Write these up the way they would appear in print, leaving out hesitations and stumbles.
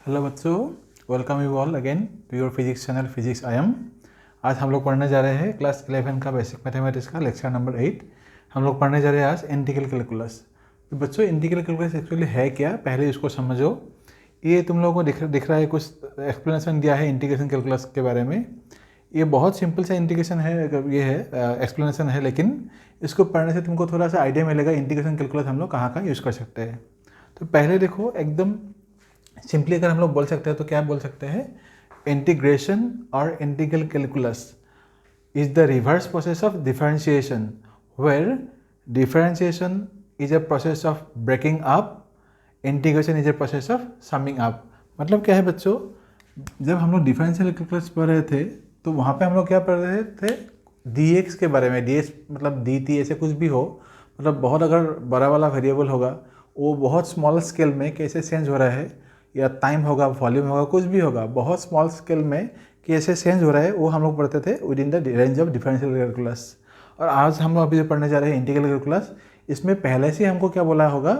Hello बच्चों, welcome you all again to your physics channel physics I am. आज हम लोग पढ़ने जा रहे हैं क्लास 11 का बेसिक मैथमेटिक्स का लेक्चर नंबर 8। हम लोग पढ़ने जा रहे हैं आज इंटीग्रल कैलकुलस। तो बच्चों, इंटीग्रल कैलकुलस एक्चुअली है क्या, पहले इसको समझो। ये तुम लोगों को दिख रहा है, कुछ एक्सप्लेनेशन दिया है इंटीग्रेशन कैलकुलस के बारे में। ये बहुत सिंपल सा इंटीग्रेशन है, ये है एक्सप्लेनेशन है, लेकिन इसको पढ़ने से तुमको थोड़ा सा आइडिया मिलेगा इंटीग्रेशन कैलकुलस हम लोग कहाँ कहाँ यूज़ कर सकते हैं। तो पहले देखो, एकदम सिंपली अगर हम लोग बोल सकते हैं तो क्या बोल सकते हैं, इंटीग्रेशन और integral calculus is the reverse process of differentiation, where differentiation is a process of breaking up, integration is a process of summing up. मतलब क्या है बच्चों, जब हम लोग डिफरेंशियल कैलकुलस पढ़ रहे थे तो वहाँ पे हम लोग क्या पढ़ रहे थे, डी एक्स के बारे में। डी एक्स मतलब डी टी ऐसे कुछ भी हो, मतलब बहुत अगर बड़ा वाला वेरिएबल होगा वो बहुत स्मॉल स्केल में कैसे चेंज हो रहा है, या टाइम होगा, वॉल्यूम होगा, कुछ भी होगा, बहुत स्मॉल स्केल में कैसे चेंज हो रहा है, वो हम लोग पढ़ते थे with in the range of differential calculus. और आज हम लोग अभी जो पढ़ने जा रहे हैं इंटीग्रल कैलकुलस, इसमें पहले से हमको क्या बोला होगा,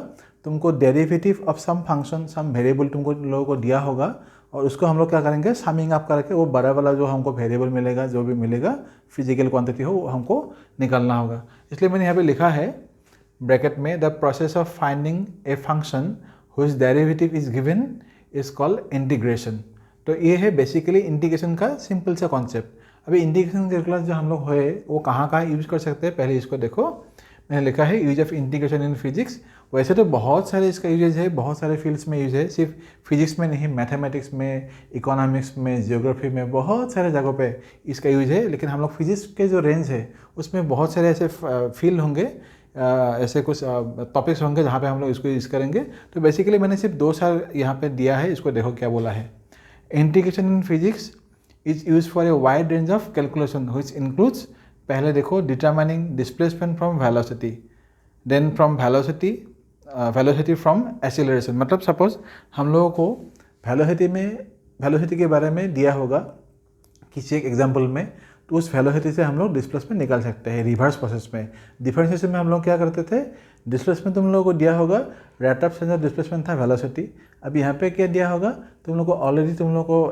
तुमको derivative of some function, some variable तुमको लोगों को दिया होगा, और उसको हम लोग क्या करेंगे, समिंग अप करके वो बड़ा वाला जो हमको वेरिएबल मिलेगा, जो भी मिलेगा फिजिकल क्वांटिटी हो, वो हमको निकालना होगा। इसलिए मैंने यहाँ पे लिखा है ब्रैकेट में, the process of finding a function whose derivative is given is called integration. तो ये है बेसिकली इंटीग्रेशन का सिंपल सा कॉन्सेप्ट। अभी इंटीग्रेशन कैलकुलस जो हम लोग है वो कहाँ कहाँ यूज कर सकते हैं, पहले इसको देखो। मैंने लिखा है use of integration in physics. वैसे तो बहुत सारे इसका यूजेज है, बहुत सारे फील्ड्स में यूज है, सिर्फ फिजिक्स में नहीं, मैथमेटिक्स में, इकोनॉमिक्स में, जियोग्राफी में, बहुत सारे जगहों पे इसका यूज है। लेकिन हम लोग फिजिक्स के जो रेंज है उसमें बहुत सारे ऐसे फील्ड होंगे, ऐसे कुछ टॉपिक्स होंगे जहाँ पे हम लोग इसको यूज़ करेंगे। तो बेसिकली मैंने सिर्फ 2 साल यहाँ पे दिया है, इसको देखो क्या बोला है। Integration in physics is use for a wide range of calculation which includes, पहले देखो, determining displacement from velocity, then from velocity from acceleration. मतलब सपोज हम लोगों को वेलोसिटी के बारे में दिया होगा किसी एक एग्जाम्पल में, तो उस वेलोसिटी से हम लोग डिस्प्लेसमेंट निकाल सकते हैं रिवर्स प्रोसेस में। डिफरेंशिएशन में हम लोग क्या करते थे, डिस्प्लेसमेंट तुम लोगों को दिया होगा, rate of change of displacement था वेलोसिटी। अब यहाँ पे क्या दिया होगा, तुम लोग को ऑलरेडी तुम लोग को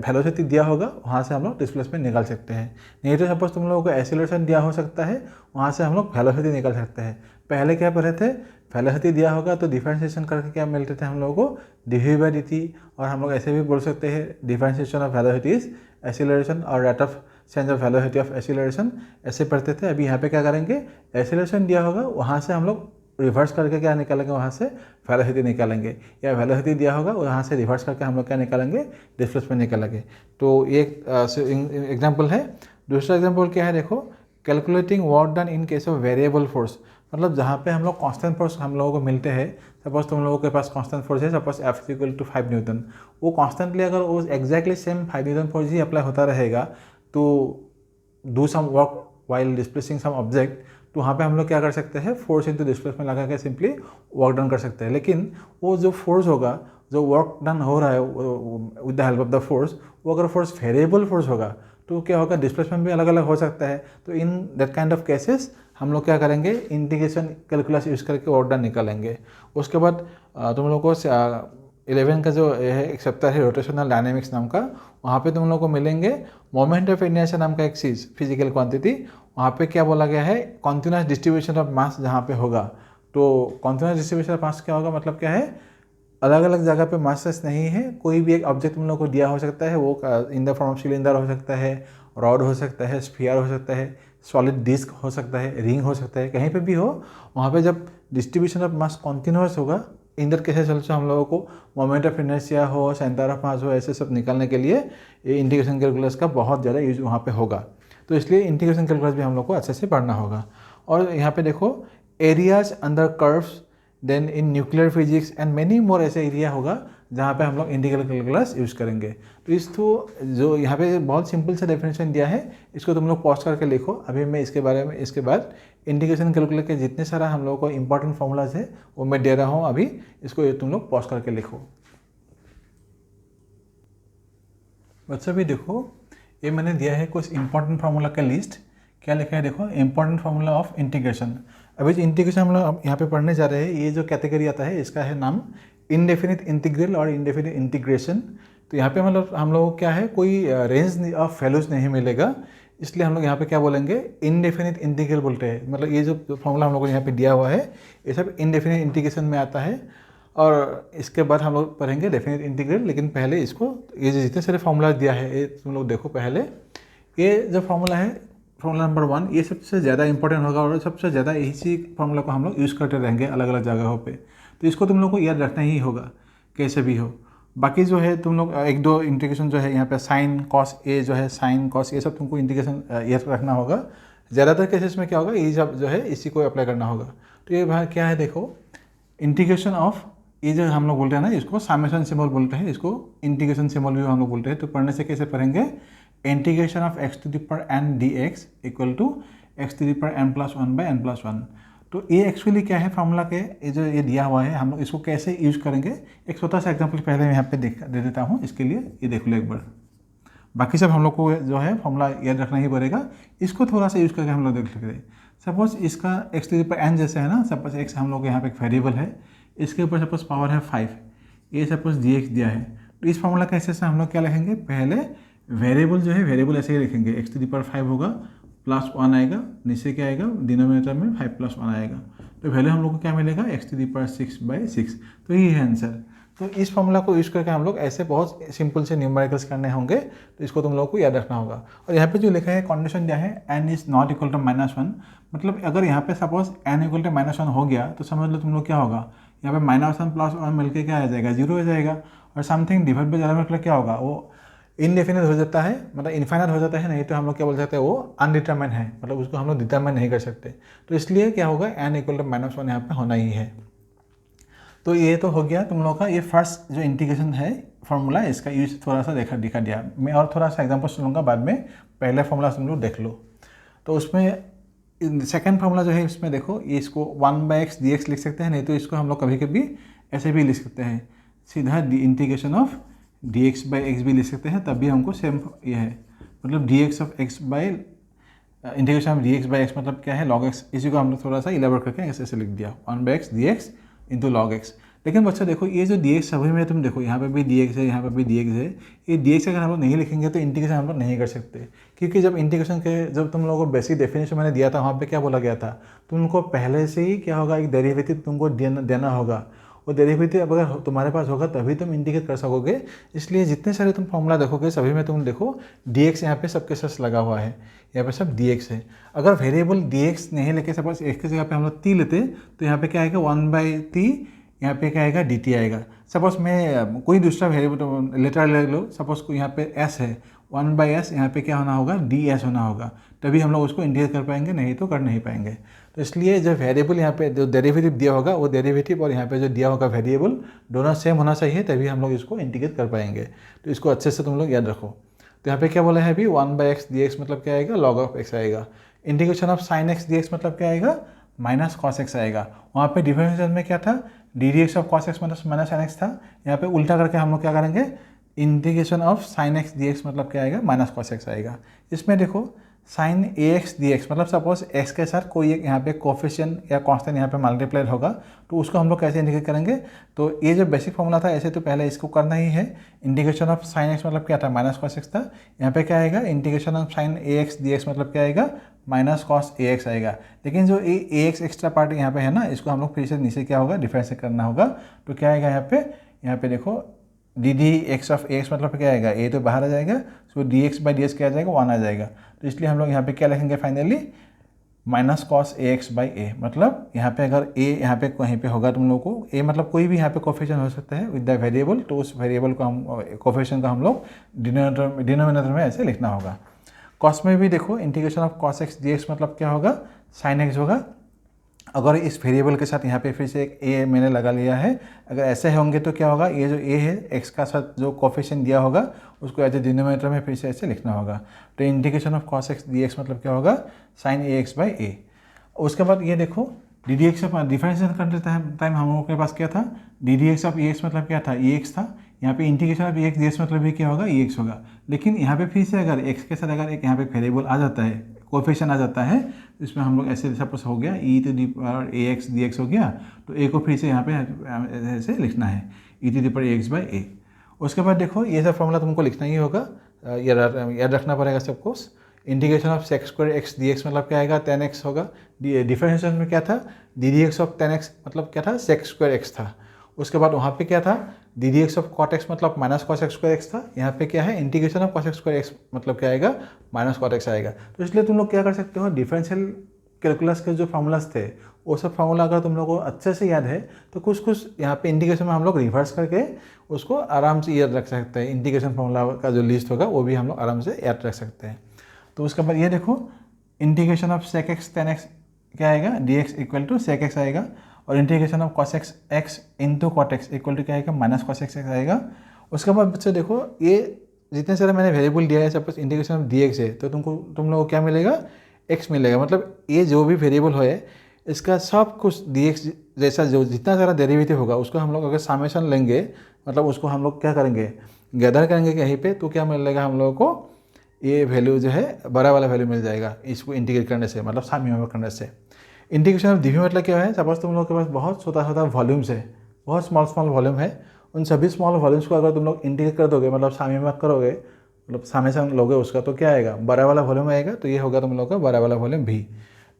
वेलोसिटी दिया होगा, वहाँ से हम लोग डिस्प्लेसमेंट निकाल सकते हैं। नहीं तो सपोज तुम लोगों को एक्सीलरेशन दिया हो सकता है, वहाँ से हम लोग वेलोसिटी निकाल सकते हैं। पहले क्या पढ़े थे, वेलोसिटी दिया होगा तो डिफरेंशिएशन करके क्या मिलते थे हम लोगों को, डी बाई डी टी। और हम लोग ऐसे भी बोल सकते हैं differentiation of velocity is acceleration और rate of change of velocity of acceleration, ऐसे पढ़ते थे। अभी यहाँ पे क्या करेंगे, एक्सीलरेशन दिया होगा, वहाँ से हम लोग रिवर्स करके क्या निकालेंगे, वहाँ से वेलोसिटी निकालेंगे, या वेलोसिटी दिया होगा वहाँ से रिवर्स करके हम लोग क्या निकालेंगे, डिस्प्लेसमेंट निकालेंगे। तो ये एक एग्जाम्पल है। दूसरा एग्जाम्पल क्या है, देखो, calculating work done in case of variable force. मतलब जहाँ पे हम लोग कांस्टेंट फोर्स हम लोगों को मिलते हैं, सपोज तुम लोगों के पास कांस्टेंट फोर्स है, suppose F equal to 5 newton, वो कॉन्स्टेंटली अगर वो एग्जैक्टली सेम 5 न्यूटन फोर्स ही अप्लाई होता रहेगा तो do some work while displacing some object, तो वहाँ पे हम लोग क्या कर सकते हैं, फोर्स इंटू डिस्प्लेसमेंट लगा के सिंपली वर्क डन कर सकते हैं। लेकिन वो जो फोर्स होगा, जो वर्क डन हो रहा है with the help of the force, वो अगर फोर्स वेरिएबल फोर्स होगा तो क्या होगा, डिस्प्लेसमेंट भी अलग अलग हो सकता है। तो in that kind of cases हम लोग क्या करेंगे, इंटीग्रेशन कैलकुलस यूज़ करके वर्क डन निकालेंगे। उसके बाद तुम लोग को 11 का जो है एक चैप्टर है रोटेशनल डायनेमिक्स नाम का, वहाँ पे तुम लोग को मिलेंगे मोमेंट ऑफ इनर्शिया नाम का एक चीज़, फिजिकल क्वांटिटी। वहाँ पे क्या बोला गया है, कॉन्टिन्यूस डिस्ट्रीब्यूशन ऑफ मास जहाँ पे होगा। तो कॉन्टिन्यूस डिस्ट्रीब्यूशन ऑफ मास क्या होगा, मतलब क्या है, अलग अलग जगह पे मासेस नहीं है, कोई भी एक ऑब्जेक्ट तुम लोग को दिया हो सकता है, वो in the form of cylinder हो सकता है, रॉड हो सकता है, स्फीयर हो सकता है, सॉलिड डिस्क हो सकता है, रिंग हो सकता है, कहीं पे भी हो। वहाँ पे जब डिस्ट्रीब्यूशन ऑफ मास कॉन्टिन्यूस होगा, इन दैट केसेस ऑल्सो हम लोगों को मोमेंट ऑफ इनर्शिया हो, सेंटर ऑफ मास हो, ऐसे सब निकालने के लिए ये इंटीग्रेशन कैलकुलस का बहुत ज़्यादा यूज वहाँ पे होगा। तो इसलिए इंटीग्रेशन कैलकुलस भी हम लोग को अच्छे से पढ़ना होगा। और यहाँ पे देखो, areas under curves, then in nuclear physics and many more, ऐसे एरिया होगा जहाँ पे हम लोग इंटीग्रल कैलकुलस यूज़ करेंगे। तो इसको जो यहाँ पे बहुत सिंपल सा डेफिनेशन दिया है, इसको तुम लोग पॉज करके लिखो। अभी मैं इसके बारे में, इसके बाद इंटीग्रेशन कैलकुलस के जितने सारा हम लोगों को इंपॉर्टेंट फॉर्मूलाज है वो मैं दे रहा हूँ, अभी इसको तुम लोग पॉज करके लिखो। बच्चों भी देखो, ये मैंने दिया है कुछ इंपॉर्टेंट फार्मूला का लिस्ट। क्या लिखा है, देखो, इंपॉर्टेंट फार्मूला ऑफ इंटीग्रेशन। अभी जो इंटीग्रेशन हम लोग यहाँ पे पढ़ने जा रहे हैं, ये जो कैटेगरी आता है इसका है नाम इनडेफिनिट इंटीग्रल और इनडेफिनिट इंटीग्रेशन। तो यहाँ पे मतलब हम लोग क्या है, कोई रेंज ऑफ वैल्यूज नहीं मिलेगा, इसलिए हम लोग यहाँ पे क्या बोलेंगे, इनडेफिनिट इंटीग्रल बोलते हैं। मतलब ये जो फॉर्मूला हम लोग को यहाँ पे दिया हुआ है ये सब इनडेफिनिट इंटीग्रेशन में आता है, और इसके बाद हम लोग पढ़ेंगे डेफिनिट इंटीग्रल। लेकिन पहले इसको, ये जो जितने सारे फॉर्मूला दिया है ये तुम लोग देखो पहले। ये जो फॉर्मूला है, फॉर्मूला नंबर 1, ये सबसे ज़्यादा इंपॉर्टेंट होगा और सबसे ज़्यादा इसी फॉर्मूला को हम लोग यूज़ करते रहेंगे अलग अलग जगहों पे। तो इसको तुम लोग को याद रखना ही होगा कैसे भी हो। बाकी जो है तुम लोग एक दो इंटीग्रेशन जो है यहाँ पे साइन कॉस ए जो है, साइन कॉस ये सब तुमको इंटीग्रेशन याद रखना होगा। ज़्यादातर केसेस में क्या होगा, ये सब जो है इसी को अप्लाई करना होगा। तो ये भाई क्या है, देखो इंटीग्रेशन ऑफ, ये जो हम लोग बोलते हैं ना, इसको समेशन सिंबल बोलते हैं, इसको इंटीग्रेशन सिंबल भी हम लोग बोलते हैं। तो पढ़ने से कैसे पढ़ेंगे, integration of x to the power n dx equal to x to the power n plus 1 by n plus 1। तो ये एक्चुअली क्या है फॉर्मूला के, ये जो ये दिया हुआ है हम लोग इसको कैसे यूज करेंगे, एक छोटा सा एग्जांपल पहले मैं यहाँ पे दे देता हूँ। इसके लिए ये देख लो एक बार, बाकी सब हम लोग को जो है फॉर्मूला याद रखना ही पड़ेगा, इसको थोड़ा सा यूज करके हम लोग देख लेते हैं। सपोज इसका x to the power n जैसे है ना, सपोज x हम लोग यहाँ पे एक वेरिएबल है, इसके ऊपर सपोज पावर है 5, ये सपोज dx दिया है। तो इस फॉर्मूला कैसे से हम लोग क्या लिखेंगे, पहले वेरिएबल जो है वेरिएबल ऐसे ही लिखेंगे, x टू द पावर 5 होगा प्लस 1 आएगा, नीचे क्या आएगा डिनोमिनेटर में 5 प्लस 1 आएगा। तो वैल्यू हम लोग को क्या मिलेगा, x टू द पावर 6/6। तो ये है आंसर। तो इस फॉर्मूला को यूज करके हम लोग ऐसे बहुत सिंपल से न्यूमेरिकल्स करने होंगे, तो इसको तुम लोग को याद रखना होगा। और यहाँ पे जो लिखा है कंडीशन क्या है, n is not equal to -1, मतलब अगर यहाँ पे सपोज n इक्वल टू -1 हो गया तो समझ लो तुम लोग क्या होगा, यहाँ पे -1 प्लस 1 मिलकर क्या आ जाएगा, 0 हो जाएगा। और समथिंग डिवाइड बाय ज़्यादा मतलब क्या होगा, वो इनडेफिनिट हो जाता है, मतलब इनफाइनाइट हो जाता है, नहीं तो हम लोग क्या बोल सकते हैं वो अनडिटरमाइन है, मतलब उसको हम लोग डिटरमाइन नहीं कर सकते। तो इसलिए क्या होगा, n इक्वल टू -1 यहाँ पे होना ही है। तो ये तो हो गया तुम लोग का ये फर्स्ट जो इंटीग्रेशन है फॉर्मूला, इसका यूज थोड़ा सा दिखा दिया मैं, और थोड़ा सा एग्जाम्पल सुनूंगा बाद में, पहले फॉर्मूला तुम लोग देख लो। तो उसमें सेकेंड फार्मूला जो है इसमें देखो, ये इसको 1/x dx लिख सकते हैं, नहीं तो इसको हम लोग कभी कभी ऐसे भी लिख सकते हैं, सीधा इंटीग्रेशन ऑफ dx/x भी लिख सकते हैं, तब भी हमको सेम ये है, मतलब dx of x by integration of dx/x मतलब क्या है, log x। इसी को हम लोग थोड़ा सा इलेबोरेट करके ऐसे ऐसे लिख दिया, 1/x dx into log x। लेकिन बच्चा देखो ये जो dx सभी में तुम देखो, यहाँ पे भी dx है, यहाँ पे भी dx है, ये dx अगर हम लोग नहीं लिखेंगे तो इंटीग्रेशन हम लोग नहीं कर सकते, क्योंकि जब इंटीग्रेशन के जब तुम लोगों को बेसिक डेफिनेशन मैंने दिया था, वहाँ पे क्या बोला गया था, तुमको पहले से ही क्या होगा, एक डेरिवेटिव तुमको देना होगा। वो डेरिवेटिव अगर तुम्हारे पास होगा तभी तुम इंटीग्रेट कर सकोगे। इसलिए जितने सारे तुम फॉर्मूला देखोगे सभी में तुम देखो dx यहाँ पे सबके साथ लगा हुआ है, यहाँ पे सब dx है। अगर वेरिएबल dx नहीं लेके सपोज x की जगह पे हम लोग t लेते तो यहाँ पे क्या आएगा, 1/t, यहाँ पे क्या आएगा, dt आएगा। सपोज मैं कोई दूसरा वेरिएबल लेटर ले लो, सपोज को यहाँ पे s है, 1/s, यहाँ पे क्या होना होगा, ds होना होगा, तभी हम लोग उसको इंटीग्रेट कर पाएंगे, नहीं तो कर नहीं पाएंगे। तो इसलिए जो वेरिएबल यहाँ पे जो डेरिवेटिव दिया होगा वो डेरिवेटिव और यहाँ पे जो दिया होगा वेरिएबल दोनों सेम होना चाहिए, तभी हम लोग इसको इंटीग्रेट कर पाएंगे। तो इसको अच्छे से तुम लोग याद रखो। तो यहाँ पे क्या बोला है अभी, 1/x dx मतलब क्या आएगा, log ऑफ x आएगा। Integration of sin x dx मतलब क्या आएगा, माइनस cos x आएगा। वहाँ पे डिफरेंशिएशन में क्या था, ddx of cos x minus sin x था, यहाँ पे उल्टा करके हम लोग क्या करेंगे, integration of sin x dx मतलब क्या आएगा, माइनस cos x आएगा। इसमें देखो sin ax dx मतलब सपोज x के साथ कोई एक यहाँ पे कोफिशिएंट या कांस्टेंट यहाँ पे मल्टीप्लाइड होगा, तो उसको हम लोग कैसे इंटीग्रेट करेंगे। तो ये जो बेसिक फॉर्मूला था ऐसे तो पहले इसको करना ही है। इंटीग्रेशन ऑफ sin x मतलब क्या था, माइनस cos x था, यहाँ पे क्या आएगा, integration of sin ax dx मतलब क्या आएगा, माइनस cos ax आएगा। लेकिन जो ax एक्स्ट्रा पार्ट यहाँ पे है ना, इसको हम लोग फिर से नीचे क्या होगा, डिफरेंशिएट करना होगा। तो क्या आएगा यहाँ पे देखो ddx ऑफ ax मतलब क्या आएगा, a तो बाहर आ जाएगा, सो dx/ds क्या आ जाएगा, 1 आ जाएगा। तो इसलिए हम लोग यहाँ पे क्या लिखेंगे फाइनली, माइनस cos ax/a, मतलब यहाँ पे अगर a यहाँ पे कहीं पे होगा तुम लोग को, a मतलब कोई भी यहाँ पे कोफिशिएंट हो सकता है विद द वेरिएबल, तो उस वेरिएबल को हम कोफिशिएंट का हम लोग डिनोमिनेटर में ऐसे लिखना होगा। cos में भी देखो integration of cos x dx मतलब क्या होगा, sin x होगा। अगर इस वेरिएबल के साथ यहाँ पे फिर से एक a मैंने लगा लिया है, अगर ऐसे होंगे तो क्या होगा, ये जो a है x का साथ जो कोफिशिएंट दिया होगा उसको एज ए डिनोमिनेटर में फिर से ऐसे लिखना होगा। तो integration of cos x dx मतलब क्या होगा, sin ax/a। उसके बाद ये देखो ddx ऑफ डिफरेंशिएशन करते टाइम हम लोगों के पास क्या था, ddx ऑफ ex मतलब क्या था, ex था। यहाँ पे इंटीग्रेशन ऑफ ex dx मतलब भी क्या होगा, ex होगा। लेकिन यहाँ पे फिर से अगर x के साथ अगर एक यहाँ पे वेरिएबल आ जाता है कोफिशिएंट आ जाता है, इसमें हम लोग ऐसे सपोज हो गया e to the power ax dx हो गया, तो a को फिर से यहाँ पे ऐसे लिखना है e to the power ax by a। उसके बाद देखो ये सब फॉर्मूला तुमको लिखना ही होगा, याद रखना पड़ेगा सबको। Integration of sex square x D x मतलब क्या आएगा, 10x होगा। डिफरेंशिएशन में क्या था, d d x of 10x मतलब क्या था, सेक्स स्क्वायर एक्स था। उसके बाद वहाँ पे क्या था, d d x of cot x मतलब minus cos x square x था। यहाँ पे क्या है, integration of cos x square x मतलब क्या आएगा, माइनस कॉट एक्स आएगा। तो इसलिए तुम लोग क्या कर सकते हो, डिफरेंशियल कैलकुलस के जो फार्मूलाज थे वो सब फार्मूला अगर तुम लोगों को अच्छे से याद है तो कुछ कुछ यहाँ पे इंटीग्रेशन में हम लोग रिवर्स करके उसको आराम से याद रख सकते हैं। इंटीग्रेशन फार्मूला का जो लिस्ट होगा वो भी हम लोग आराम से याद रख सकते हैं। तो उसके बाद ये देखो, integration of sec x 10x क्या आएगा, d x equal to sec x आएगा। और integration of cos x x into cot x equal to क्या आएगा, माइनस कॉस एक्स आएगा। उसके बाद बच्चे देखो, ये जितने सारे मैंने वेरिएबल दिया है, suppose integration of D x है तो तुम लोगों को क्या मिलेगा, एक्स मिलेगा। मतलब ये जो भी वेरिएबल है इसका सब कुछ डी एक्स जैसा जो जितना सारा डेरिवेटिव होगा उसको हम लोग अगर समेशन लेंगे, मतलब उसको हम लोग क्या करेंगे, गैदर करेंगे कहीं पे, तो क्या मिलेगा हम लोगों को, ये वैल्यू जो है बड़ा वाला वैल्यू मिल जाएगा इसको इंटीग्रेट करने से, मतलब साम्य करने से। इंटीग्रेशन ऑफ डीवी मतलब क्या है, सपोज तुम लोग के पास बहुत छोटा छोटा वॉल्यूम्स है, बहुत स्मॉल वॉल्यूम है, उन सभी स्मॉल वॉल्यूम्स को अगर तुम लोग इंटीग्रेट कर दोगे, मतलब साम्य करोगे, मतलब समेशन लोगे उसका, तो क्या आएगा, बड़ा वाला वॉल्यूम आएगा। तो ये होगा तुम लोग का बड़ा वाला वॉल्यूम भी।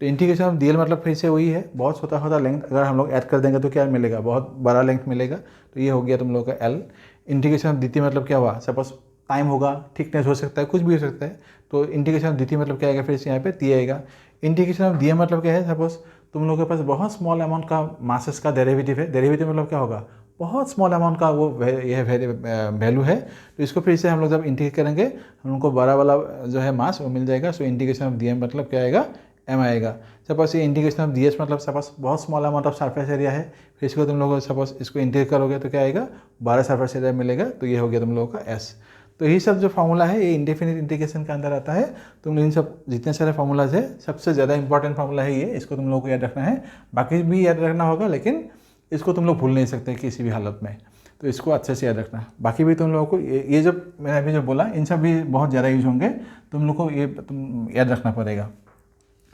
तो इंटीग्रेशन ऑफ डीएल मतलब फिर से वही है, बहुत छोटा छोटा लेंथ अगर हम लोग ऐड कर देंगे तो क्या मिलेगा, बहुत बड़ा लेंथ मिलेगा। तो ये हो गया तुम लोग का एल। इंटीग्रेशन ऑफ डीटी मतलब क्या हुआ, सपोज टाइम होगा, थिकनेस हो सकता है, कुछ भी हो सकता है। तो इंटीग्रेशन ऑफ डीटी मतलब क्या आएगा, फिर से यहाँ पे टी आएगा। इंटीग्रेशन ऑफ डीएम मतलब क्या है, सपोज तुम लोगों के पास बहुत स्मॉल अमाउंट का मासेस का डेरिवेटिव है, डेरिवेटिव मतलब क्या होगा, बहुत स्मॉल अमाउंट का वो यह वैल्यू है। तो इसको फिर से हम लोग जब इंटीग्रेट करेंगे हम लोग को बड़ा वाला जो है मास वो मिल जाएगा। सो इंटीग्रेशन ऑफ डीएम मतलब क्या आएगा, एम आएगा। सपोज ये इंटीग्रेशन ऑफ डीएस मतलब सपोज बहुत small amount of surface area है, फिर इसको तुम लोग सपोज इसको इंटीग्रेट करोगे तो क्या आएगा, 12 सरफेस एरिया मिलेगा। तो ये हो गया तुम लोगों का एस। तो यही सब जो फार्मूला है ये इंडेफिनिट इंटीग्रेशन के अंदर आता है। तुम इन सब जितने सारे फार्मूलाज है सबसे ज़्यादा इंपॉर्टेंट फार्मूला है ये, इसको तुम लोगों को याद रखना है। बाकी भी याद रखना होगा लेकिन इसको तुम लोग भूल नहीं सकते किसी भी हालत में, तो इसको अच्छे से याद रखना। बाकी भी तुम लोगों को ये जो मैंने अभी जो बोला इन सब भी बहुत ज़्यादा यूज होंगे, तुम लोग को ये तुम याद रखना पड़ेगा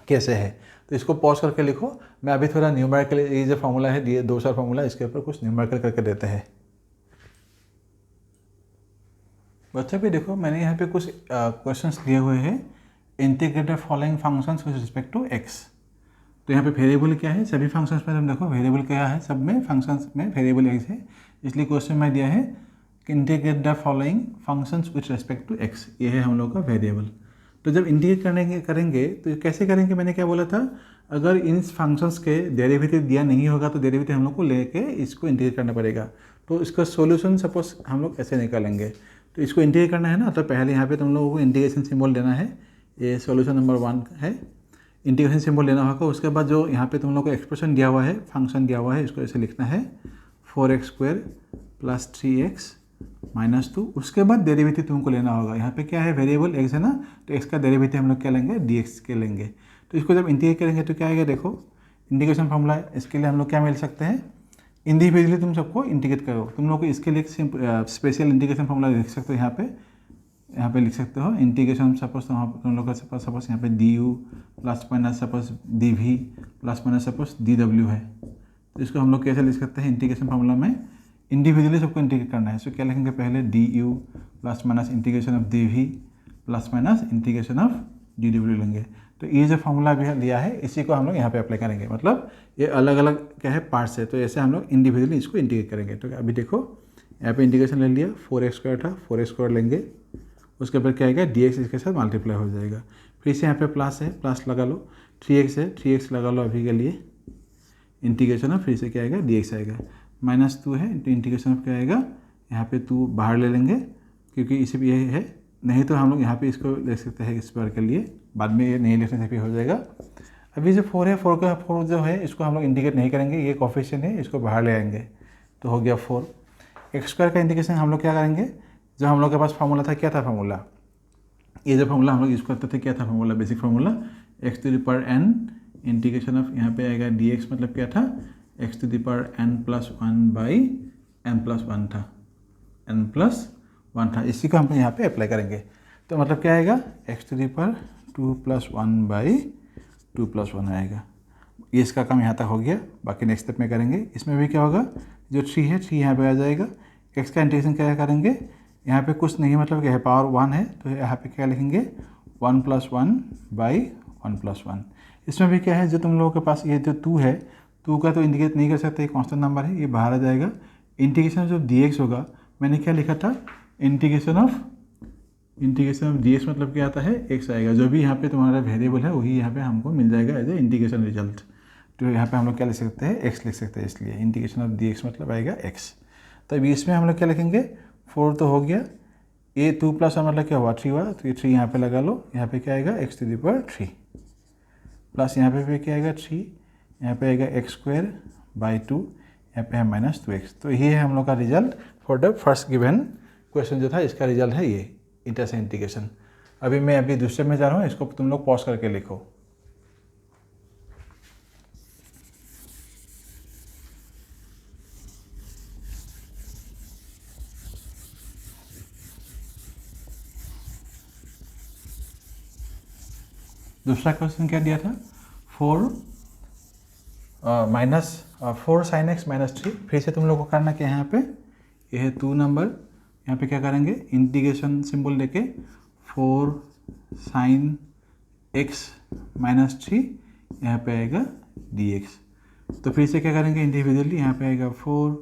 कैसे है। तो इसको पॉज करके लिखो, मैं अभी थोड़ा न्यूमेरिकल ये जो फार्मूला है दिए 2 फार्मूला, इसके ऊपर कुछ न्यूमेरिकल करके देते हैं। बच्चा भी देखो, मैंने यहाँ पे कुछ क्वेश्चंस दिए हुए हैं, integrated following functions with respect to x. तो यहाँ पे वेरिएबल क्या है, सभी फंक्शंस में तुम देखो वेरिएबल क्या है, सब में फंक्शंस में वेरिएबल एक्स है। इसलिए क्वेश्चन में दिया है कि integrate the following functions with respect to x, ये है हम लोग का वेरिएबल। तो जब इंटीग्रेट करेंगे तो कैसे करेंगे, मैंने क्या बोला था, अगर इन फंक्शंस के डेरिवेटिव दिया नहीं होगा तो डेरिवेटिव हम लोग को लेके इसको इंटीग्रेट करना पड़ेगा। तो इसका सॉल्यूशन सपोज हम लोग ऐसे निकालेंगे। तो इसको इंटीग्रेट करना है ना, तो पहले यहाँ पे तुम लोगों को इंटीग्रेशन सिंबल लेना है, ये सॉल्यूशन नंबर 1 है, इंटीग्रेशन सिंबल लेना होगा। उसके बाद जो यहाँ पे तुम लोग को एक्सप्रेशन दिया हुआ है, फंक्शन दिया हुआ है, इसको ऐसे लिखना है 4x² + 3x - 2। उसके बाद डेरिवेटिव तुमको लेना होगा। यहाँ पे क्या है, वेरिएबल x है ना, तो x का डेरिवेटिव हम लोग क्या लेंगे, dx के लेंगे। तो इसको जब इंटीग्रेट करेंगे तो क्या आएगा, देखो इंटीग्रेशन फार्मूला, इसके लिए हम लोग क्या मिल सकते हैं, इंडिविजुअली तुम सबको इंटीग्रेट करो। तुम लोग को इसके लिए स्पेशल इंटीग्रेशन फार्मूला लिख सकते हो, यहाँ पे लिख सकते हो इंटीग्रेशन, सपोज तुम लोग का सपोज यहाँ पे du ± suppose dv ± suppose dw है। तो इसको हम लोग कैसे लिख सकते हैं, इंटीग्रेशन फार्मूला में इंडिविजुअली सबको इंटीग्रेट करना है। सो क्या लिखेंगे, पहले du ± integration of dv ± integration of dw लेंगे। तो ये जो फार्मूला भी लिया है इसी को हम लोग यहाँ पे अप्लाई करेंगे, मतलब ये अलग अलग क्या है पार्ट्स है, तो ऐसे हम लोग इंडिविजुअली इसको इंटीग्रेट करेंगे। तो अभी देखो यहाँ पे इंटीग्रेशन ले लिया, 4x² था, 4x² लेंगे, उसके बाद क्या आएगा, dx इसके साथ मल्टीप्लाई हो जाएगा। फिर से यहाँ पे प्लस है, प्लस लगा लो, 3x है, 3x लगा लो अभी के लिए, इंटीग्रेशन ऑफ फिर से क्या आएगा, dx आएगा। -2 है तो इंटीग्रेशन ऑफ क्या आएगा, यहाँ पे 2 बाहर ले लेंगे क्योंकि इसी भी यही है, नहीं तो हम लोग यहाँ पे इसको ले सकते हैं इस बार के लिए, बाद में ये नहीं लिखने से भी हो जाएगा। अभी जो 4 है, 4 जो है इसको हम लोग इंटीग्रेट नहीं करेंगे, ये कोफिशिएंट है, इसको बाहर ले आएंगे तो हो गया 4। x² का इंटीग्रेशन हम लोग क्या करेंगे, जो हम लोग के पास फार्मूला था, क्या था फार्मूला, ये जो फार्मूला हम लोग यूज़ करते थे क्या था formula, basic formula x⁴n integration of यहाँ पे आएगा dx मतलब क्या था, x⁴n+1/n+1 था, n+1 था। इसी को हम यहाँ पे अप्लाई करेंगे। तो मतलब क्या आएगा, x⁴ 2+1/2+1 आएगा। ये इसका काम यहाँ तक हो गया। बाकी नेक्स्ट स्टेप में करेंगे। इसमें भी क्या होगा, जो 3 है 3 यहाँ पे आ जाएगा। x का इंटीग्रेशन क्या करेंगे, यहाँ पे कुछ नहीं मतलब क्या है, पावर 1 है तो यहाँ पे क्या लिखेंगे 1+1/1+1। इसमें भी क्या है, जो तुम लोगों के पास ये जो 2 है, 2 का तो इंटीग्रेट नहीं कर सकते, ये कांस्टेंट नंबर है, ये बाहर आ जाएगा। इंटीग्रेशन जो dx होगा, मैंने क्या लिखा था, इंटीग्रेशन ऑफ dx मतलब क्या आता है, x आएगा। जो भी यहाँ पे तुम्हारा वेरिएबल है वही यहाँ पे हमको मिल जाएगा एज ए इंटीग्रेशन रिजल्ट। तो यहाँ पे हम लोग क्या लिख सकते हैं, x लिख सकते हैं, इसलिए इंटीग्रेशन ऑफ dx मतलब आएगा x। तो अभी इसमें हम लोग क्या लिखेंगे, 4 तो हो गया, ये 2+1 मतलब क्या हुआ, 3 हुआ, तो ये 3 यहाँ पे लगा लो। यहाँ पे क्या आएगा x⁻3 प्लस यहाँ पे क्या आएगा 3, यहाँ पे आएगा x²/2, यहाँ पे है -2x। तो ये है हम लोग का result for the first given question जो था, इसका रिजल्ट है ये इंटर से इंटीग्रेशन। अभी दूसरे में जा रहा हूँ, इसको तुम लोग पॉज करके लिखो। दूसरा क्वेश्चन क्या दिया था, 4 sin x -3। फिर से तुम लोग को करना क्या है, यहाँ पे ये है 2 नंबर, यहाँ पे क्या करेंगे, इंटीग्रेशन सिंबल लेके 4 sin x -3, यहाँ पे आएगा dx। तो फिर से क्या करेंगे इंडिविजुअली, यहाँ पे आएगा 4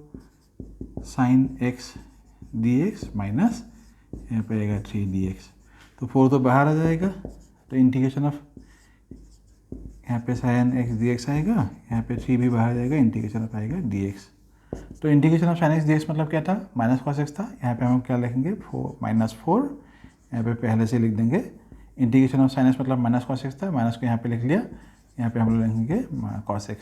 sin x dx माइनस यहाँ पे आएगा 3 dx। तो 4 तो बाहर आ जाएगा, तो इंटीग्रेशन ऑफ यहाँ पे sin x dx आएगा, यहाँ पे 3 भी बाहर जाएगा, इंटीग्रेशन ऑफ आएगा dx। तो integration of sin x dx मतलब क्या था, -cos x था। यहाँ पे हम क्या लिखेंगे, -4, यहाँ पे पहले से लिख देंगे। इंटीग्रेशन ऑफ sin x मतलब -cos x था, माइनस को यहाँ पे लिख लिया, यहाँ पे हम लोग लिखेंगे cos x।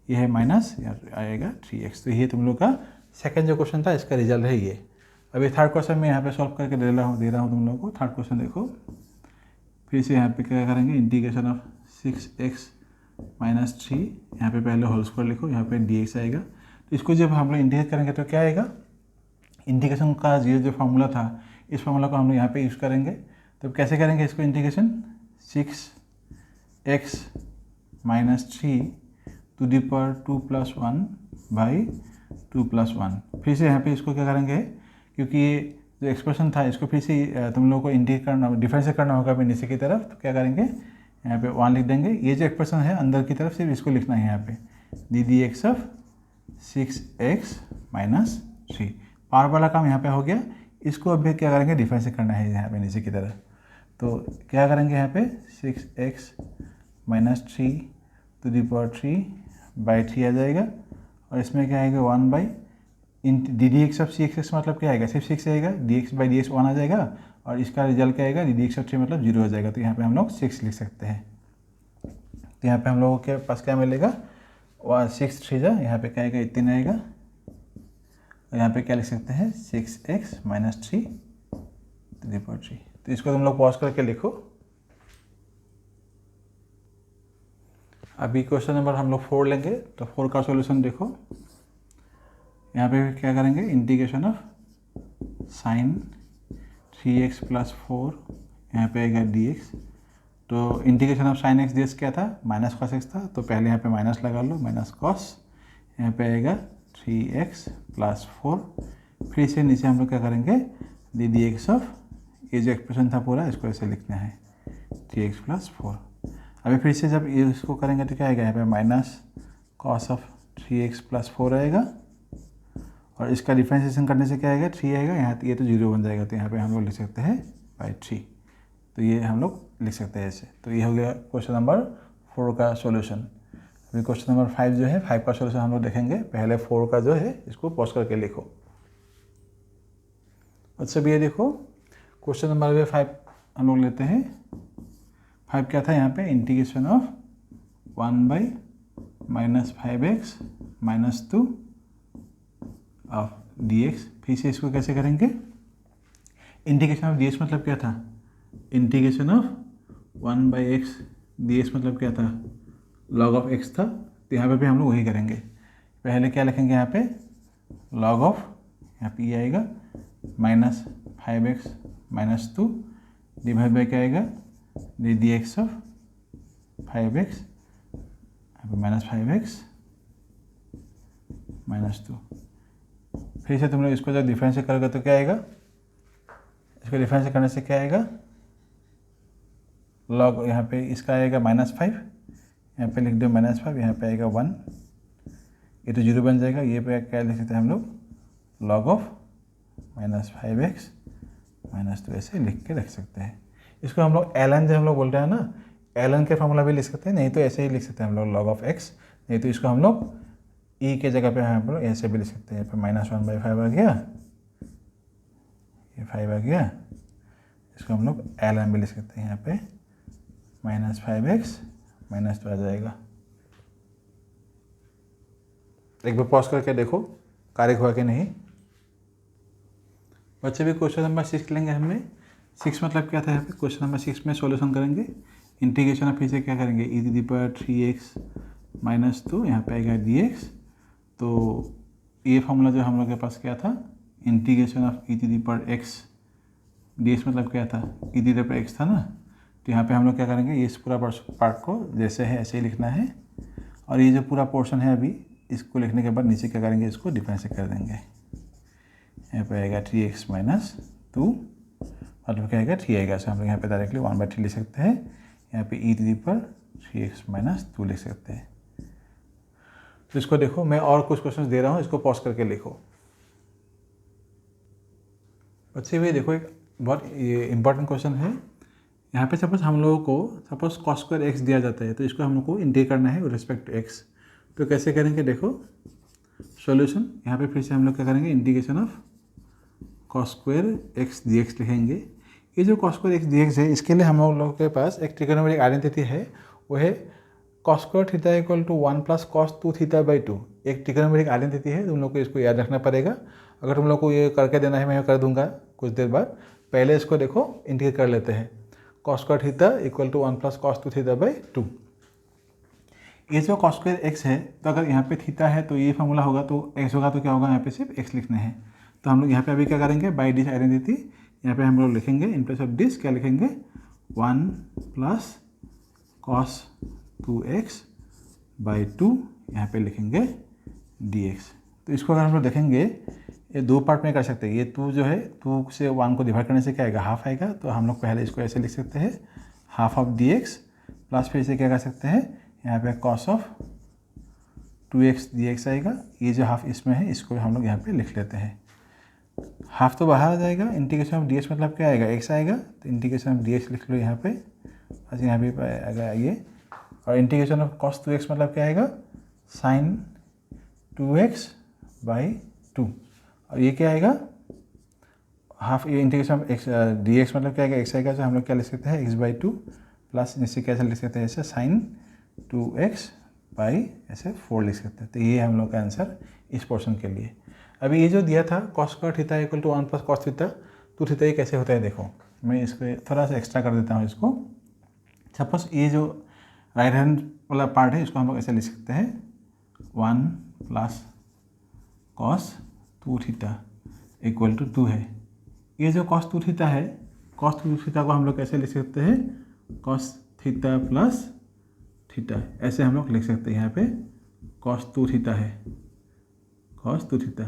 ये है माइनस, आएगा 3x। तो ये तुम लोग का सेकेंड जो क्वेश्चन था, इसका रिजल्ट है ये। अभी थर्ड क्वेश्चन में यहाँ पे सॉल्व करके दे रहा हूँ तुम लोगों को। थर्ड क्वेश्चन देखो, फिर से यहाँ पे क्या करेंगे, इंटीग्रेशन ऑफ 6x -3, यहाँ पे पहले होल स्क्वायर लिखो, यहाँ पे dx आएगा। तो इसको जब हम लोग इंटीग्रेट करेंगे तो क्या आएगा, इंटीग्रेशन का ये जो फार्मूला था, इस फार्मूला को हम लोग यहाँ पे यूज़ करेंगे। तो कैसे करेंगे इसको integration, 6x -3 to the power 2+1/2+1। फिर से यहाँ पे इसको क्या करेंगे, क्योंकि ये जो एक्सप्रेशन था इसको फिर से तुम लोगों को इंटीग्रेट करना, डिफरेंशिएट करना होगा अभी नीचे की तरफ। तो क्या करेंगे, यहाँ पे 1 लिख देंगे। ये जो एक्सप्रेशन है अंदर की तरफ सिर्फ इसको लिखना है, यहाँ पे dx ऑफ 6x -3। पावर वाला काम यहाँ पे हो गया। इसको अभी क्या करेंगे, डिफरेंशिएट करना है यहाँ पे नीचे की तरफ। तो क्या करेंगे, यहाँ पे 6x -3 to the power 3/3 आ जाएगा, और इसमें क्या आएगा 1/dx ऑफ 6x मतलब क्या आएगा, सिर्फ 6 आएगा, dx/dx 1 आ जाएगा, और इसका रिजल्ट क्या आएगा, dx ऑफ 3 मतलब 0 आ जाएगा। तो यहाँ पे हम लोग 6 लिख सकते हैं। तो यहाँ पे हम लोगों के पास क्या मिलेगा, 6 3 जा, यहाँ पे क्या आएगा 18 आएगा, और यहाँ पे क्या लिख सकते हैं 6x -3 to the power 3। तो इसको तुम लोग पॉज करके लिखो। अभी क्वेश्चन नंबर हम लोग 4 लेंगे। तो 4 का सॉल्यूशन देखो, यहाँ पे क्या करेंगे, इंटीग्रेशन ऑफ sin 3x + 4, यहाँ पे आएगा dx। तो integration of sin x dx क्या था, -cos x था, तो पहले यहाँ पे माइनस लगा लो, -cos, यहाँ पे आएगा 3x + 4। फिर से नीचे हम लोग क्या करेंगे, dx ऑफ, ये जो एक्सप्रेशन था पूरा इसको ऐसे लिखना है 3x + 4। अभी फिर से जब ये इसको करेंगे तो क्या आएगा, यहाँ पे -cos ऑफ 3x + 4 आएगा, और इसका डिफरेंशिएशन करने से क्या आएगा 3 आएगा, यहाँ ये तो 0 बन जाएगा। तो यहाँ पे हम लोग लिख सकते हैं /3। तो ये हम लोग लिख सकते हैं ऐसे। तो ये हो गया क्वेश्चन नंबर 4 का सॉल्यूशन। अभी क्वेश्चन नंबर 5 जो है, 5 का सॉल्यूशन हम लोग देखेंगे। पहले 4 का जो है इसको पॉज करके लिखो। अच्छा भी ये देखो, क्वेश्चन नंबर 5 हम लोग लेते हैं। 5 क्या था, यहाँ पे integration of 1/-5x -2 of dx। फिर से इसको कैसे करेंगे, इंटीग्रेशन ऑफ dx मतलब क्या था, इंटीग्रेशन ऑफ 1/x dx मतलब क्या था, log ऑफ x था। तो यहाँ पे भी हम लोग वही करेंगे। पहले क्या लिखेंगे, यहाँ पे log ऑफ, यहाँ पे ये आएगा -5x -2 डिवाइड बाई क्या आएगा डी एक्स ऑफ 5x, यहाँ पे -5x -2। फिर से तुम लोग इसको जब डिफरेंशिएट करोगे तो क्या आएगा, इसको डिफरेंशिएट करने से क्या आएगा, लॉग यहाँ पे इसका आएगा -5, यहाँ पे लिख दो -5, यहाँ पे आएगा 1, ये तो 0 बन जाएगा। ये पे क्या लिख सकते हैं हम लोग, लॉग ऑफ -5x -2 ऐसे लिख के रख सकते हैं। इसको हम लोग ln जो हम लोग बोल रहे हैं ना, ln के फॉर्मूला भी लिख सकते हैं, नहीं तो ऐसे ही लिख सकते हैं हम लोग log ऑफ x, नहीं तो इसको हम लोग e के जगह पे हम लोग ऐसे भी लिख सकते हैं। यहाँ पे -1/5 आ गया, ये 5 आ गया, इसको हम लोग ln भी लिख सकते हैं। यहाँ पे -5x -2 आ जाएगा। एक बार पॉज करके देखो करेक्ट हुआ कि नहीं। बच्चे भी क्वेश्चन नंबर 6 लेंगे हमने। 6 मतलब क्या था, यहाँ पे क्वेश्चन नंबर 6 में सॉल्यूशन करेंगे। इंटीग्रेशन ऑफ फिर से क्या करेंगे, e⁻3x -2, यहाँ पे आएगा dx। तो ये फॉर्मूला जो हम लोग के पास क्या था, इंटीग्रेशन ऑफ e⁻x dx मतलब क्या था, e⁻x था ना। तो यहाँ पे हम लोग क्या करेंगे, ये इस पूरा पार्ट को जैसे है ऐसे ही लिखना है, और ये जो पूरा पोर्शन है अभी इसको लिखने के बाद नीचे क्या करेंगे, इसको डिफरेंशिएट कर देंगे। यहाँ पे आएगा 3x -2 मतलब क्या आएगा, 3 आएगा। सो हम लोग यहाँ पे डायरेक्टली 1/3 लिख सकते हैं। यहाँ पे e⁻3x -2 लिख सकते हैं। तो इसको देखो, मैं और कुछ क्वेश्चंस दे रहा हूँ, इसको पॉज करके लिखो। बच्चे भी देखो, एक बहुत इंपॉर्टेंट क्वेश्चन है। यहाँ पे सपोज हम लोगों को सपोज cos² x दिया जाता है, तो इसको हम लोग को इंटीग्रेट करना है विद रिस्पेक्ट टू x। तो कैसे करेंगे, देखो सॉल्यूशन। यहाँ पे फिर से हम लोग क्या करेंगे, integration of cos² x dx लिखेंगे। ये जो cos² x dx है, इसके लिए हम लोगों के पास एक ट्रिगोनोमेट्रिक आइडेंटिटी है, वो है cos² θ = 1 + cos 2θ/2। एक ट्रिगोनोमेट्रिक आइडेंटिटी है, तुम लोग को इसको याद रखना पड़ेगा। अगर तुम लोग को ये करके देना है, मैं कर दूंगा कुछ देर बाद। पहले इसको देखो इंटीग्रेट कर लेते हैं। cos² θ = 1 + cos 2θ/2। ये जो cos² x है, तो अगर यहाँ पे थीटा है तो ये फॉर्मूला होगा, तो x होगा तो क्या होगा, यहाँ पे सिर्फ x लिखना है। तो हम लोग यहाँ पे अभी क्या करेंगे, बाई दिस आइडेंटिटी यहाँ पे हम लोग लिखेंगे इन प्लेस ऑफ दिस क्या लिखेंगे, 1 + cos 2x/2 यहाँ पे लिखेंगे dx। तो इसको अगर हम लोग देखेंगे, ये दो पार्ट में कर सकते हैं। ये 2 जो है, 2 से 1 को डिवाइड करने से क्या आएगा, हाफ आएगा। तो हम लोग पहले इसको ऐसे लिख सकते हैं, हाफ ऑफ dx प्लस फिर से क्या कर सकते हैं, यहाँ पे cos ऑफ 2x dx आएगा। ये जो हाफ इसमें है, इसको हम लोग यहाँ पे लिख लेते हैं। हाफ तो बाहर आ जाएगा, इंटीग्रेशन ऑफ dx मतलब क्या आएगा, x आएगा। तो इंटीग्रेशन ऑफ dx लिख लो यहाँ पे, बस यहाँ पे आएगा ये। और इंटीग्रेशन ऑफ cos 2x मतलब क्या आएगा, sin 2x/2। और ये क्या आएगा, हाफ, ये इंटीग्रेशन ऑफ x dx मतलब क्या आएगा, x आएगा। तो हम लोग क्या लिख सकते हैं, x/2 प्लस इससे कैसे लिख सकते हैं, ऐसे sin 2x/ऐसे 4 लिख सकते हैं। तो ये हम लोग का आंसर इस पोर्शन के लिए। अभी ये जो दिया था cos² θ = 1 + cos 2θ, ये कैसे होता है देखो। मैं इसको थोड़ा सा एक्स्ट्रा कर देता हूँ इसको। सपोज ये जो राइट हैंड वाला पार्ट है, इसको हम लोग ऐसे लिख सकते हैं, 1 + cos 2θ = 2 है। ये जो cos 2θ है, cos 2θ को हम लोग कैसे लिख सकते हैं, cos θ + θ ऐसे हम लोग लिख सकते हैं। यहाँ पे cos 2θ है, cos 2θ।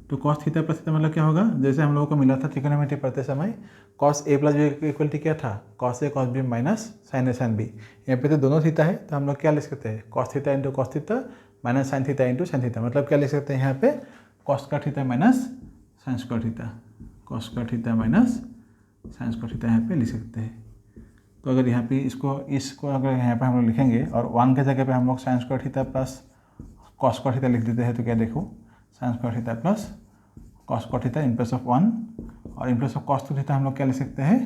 तो cos θ + θ मतलब क्या होगा, जैसे हम लोगों को मिला था ट्रिगोनोमेट्री पढ़ते समय, cos a + b = क्या था, cos a cos b minus sin a sin b। यहाँ पे तो दोनों थीटा है, तो हम लोग क्या लिख सकते हैं, cos θ × cos θ minus sin θ × sin θ। मतलब क्या लिख सकते हैं यहाँ पे, cos² θ - sin² θ, cos² θ minus sin² θ यहाँ पे लिख सकते हैं। तो अगर यहाँ पे इसको अगर यहाँ पे हम लोग लिखेंगे और 1 के जगह पे हम लोग sin² θ प्लस cos² θ लिख देते हैं, तो क्या देखो, sin² θ plus cos² θ in place of 1, और इन प्लेस ऑफ cos 2θ हम लोग क्या लिख सकते हैं,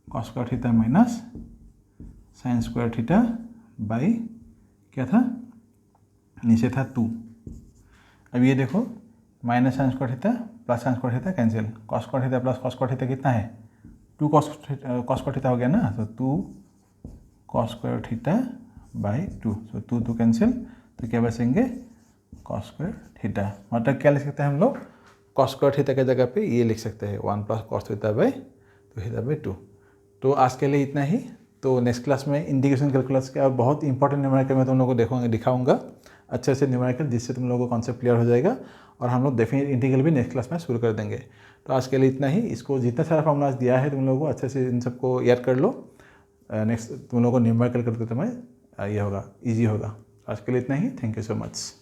cos² θ माइनस sin² θ बाई क्या था, नीचे था 2। अब ये देखो, minus sin² θ plus sin² θ cancel, cos² θ plus cos² θ कितना है, 2 cos² θ हो गया ना। तो 2 cos² θ/2, तो 2 कैंसिल, तो क्या बचेंगे, cos² θ। मतलब क्या लिख सकते हैं हम लोग, cos² θ के जगह पे ये लिख सकते हैं, 1 + cos θ/2। तो आज के लिए इतना ही। तो नेक्स्ट क्लास में इंटीग्रेशन कैलकुलस के और बहुत इंपॉर्टेंट न्यूमेरिकल मैं तुम लोगों को दिखाऊंगा अच्छे से न्यूमेरिकल, जिससे तुम लोगों को कॉन्सेप्ट क्लियर हो जाएगा और हम लोग डेफिनेट इंटीग्रल भी नेक्स्ट क्लास में शुरू कर देंगे। तो आज के लिए इतना ही। इसको जितना सारा फॉर्मूलाज दिया है तुम लोगों को अच्छे से इन सबको याद कर लो। नेक्स्ट तुम लोगों को न्यूमेरिकल करते समय ये होगा, ईजी होगा। आज के लिए इतना ही। Thank you so much.